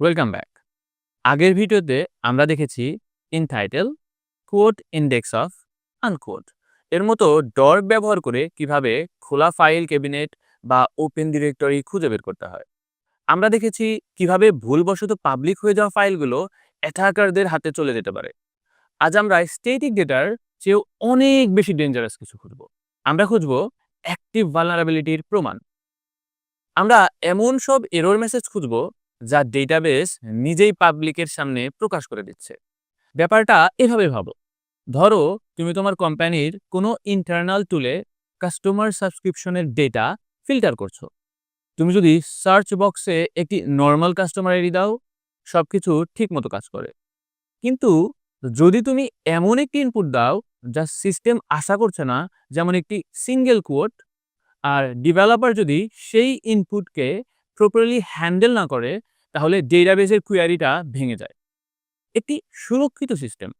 Welcome back. আগের ভিডিওতে আমরা দেখেছি ইনটাইটেল, কোড ইন্ডেক্স অফ, আনকোড এর মতো ডর্ক ব্যবহার করে কিভাবে খোলা ফাইল ক্যাবিনেট বা ওপেন ডিরেক্টরি খুঁজে বের করতে হয়। আমরা দেখেছি কিভাবে ভুলবশত পাবলিক হয়ে যাওয়া ফাইলগুলো অ্যাটাকারদের হাতে চলে যেতে পারে। আজ আমরা স্ট্যাটিক ডেটার চেয়েও অনেক বেশি ডেঞ্জারাস কিছু খুঁজব। আমরা খুঁজব অ্যাক্টিভ ভালনারাবিলিটির প্রমাণ। আমরা এমন সব এরর মেসেজ খুঁজব যা ডেটাবেস নিজেই পাবলিকের সামনে প্রকাশ করে দিচ্ছে। ব্যাপারটা এভাবে ভাবো, ধরো তুমি তোমার কোম্পানির কোনো ইন্টারনাল টুলে কাস্টমার সাবস্ক্রিপশনের ডেটা ফিল্টার করছো। তুমি যদি সার্চ বক্সে একটি নর্মাল কাস্টমার আইডি দাও, সবকিছু ঠিক মতো কাজ করে। কিন্তু যদি তুমি এমন একটি ইনপুট দাও যা সিস্টেম আশা করছে না, যেমন একটি সিঙ্গেল কোড, আর ডেভেলপার যদি সেই ইনপুটকে প্রপারলি হ্যান্ডেল না করে, তাহলে ডেটাবেসের কোয়ারিটা ভেঙে যায়। একটি সুরক্ষিত সিস্টেম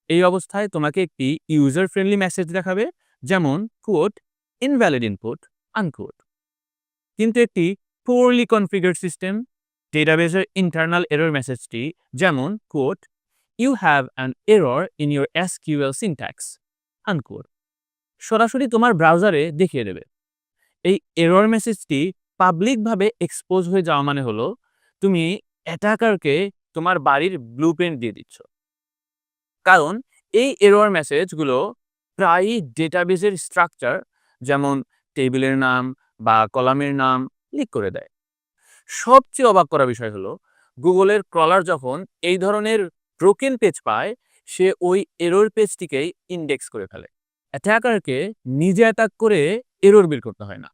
এই অবস্থায় তোমাকে একটি ইউজার ফ্রেন্ডলি মেসেজ দেখাবে, যেমন কোড ইনভ্যালিড ইনপুট আনকোড। কিন্তু একটি পোরলি কনফিগার্ড সিস্টেম ডেটাবেসের ইন্টারনাল এরর মেসেজটি, যেমন quote you have an error in your SQL syntax unquote, সরাসরি তোমার ব্রাউজারে দেখিয়ে দেবে। এই এরর মেসেজটি পাবলিকভাবে এক্সপোজ হয়ে যাওয়া মানে হলো তুমি অ্যাটাকারকে তোমার বাড়ির ব্লুপ্রিন্ট দিয়ে দিচ্ছ। কারণ এই এরর মেসেজগুলো প্রায়ই ডেটাবেসের স্ট্রাকচার, যেমন টেবিলের নাম বা কলামের নাম লিক করে দেয়। সবচেয়ে অবাক করা বিষয় হলো, গুগলের ক্রলার যখন এই ধরনের ব্রোকেন পেজ পায়, সে ওই এরর পেজটিকেই ইন্ডেক্স করে ফেলে। অ্যাটাকারকে নিজে অ্যাটাক করে এরর বের করতে হয় না,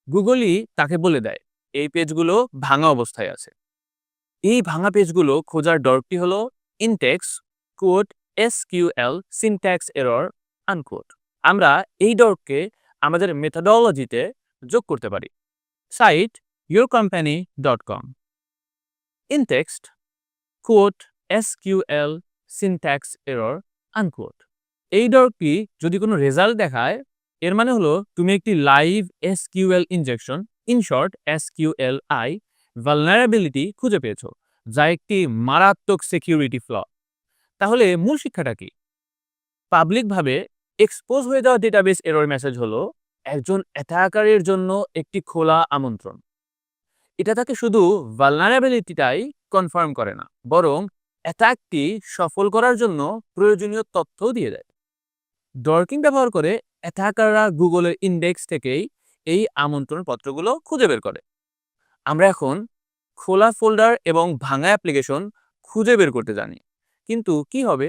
গুগলই তাকে বলে দেয় এই পেজগুলো ভাঙা অবস্থায় আছে। এই ভাঙা পেজগুলো খোঁজার ডর্কটি হলো intext quote SQL syntax error unquote. আমরা এই ডর্ককে আমাদের মেথডোলজিতে যোগ করতে পারি। Site yourcompany.com intext quote SQL syntax error unquote. এই ডর্কটি যদি কোনো রেজাল্ট দেখায়, এর মানে হলো তুমি একটি live SQL injection, in short SQLi vulnerability খুঁজে পেয়েছো, যা একটি মারাত্মক সিকিউরিটি ফ্ল। তাহলে মূল শিক্ষাটা কি? পাবলিকভাবে এক্সপোজ হয়ে যাওয়া ডেটাবেস এরর মেসেজ হলো একজন অ্যাটাকারের জন্য একটি খোলা আমন্ত্রণ। এটা তাকে শুধু ভালনারাবিলিটিটাই কনফার্ম করে না, বরং অ্যাটাকটি সফল করার জন্য প্রয়োজনীয় তথ্যও দিয়ে দেয়। ডর্কিং ব্যবহার করে অ্যাটাকাররা গুগলের ইন্ডেক্স থেকেই এই আমন্ত্রণ পত্রগুলো খুঁজে বের করে। আমরা এখন খোলা ফোল্ডার এবং ভাঙা অ্যাপ্লিকেশন খুঁজে বের করতে জানি, কিন্তু কি হবে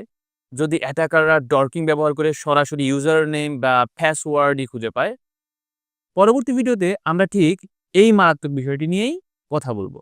যদি অ্যাটাকাররা ডর্কিং ব্যবহার করে সরাসরি ইউজার নেম বা পাসওয়ার্ডই খুঁজে পায়? পরবর্তী ভিডিওতে আমরা ঠিক এই মারাত্মক বিষয়টি নিয়েই কথা বলবো।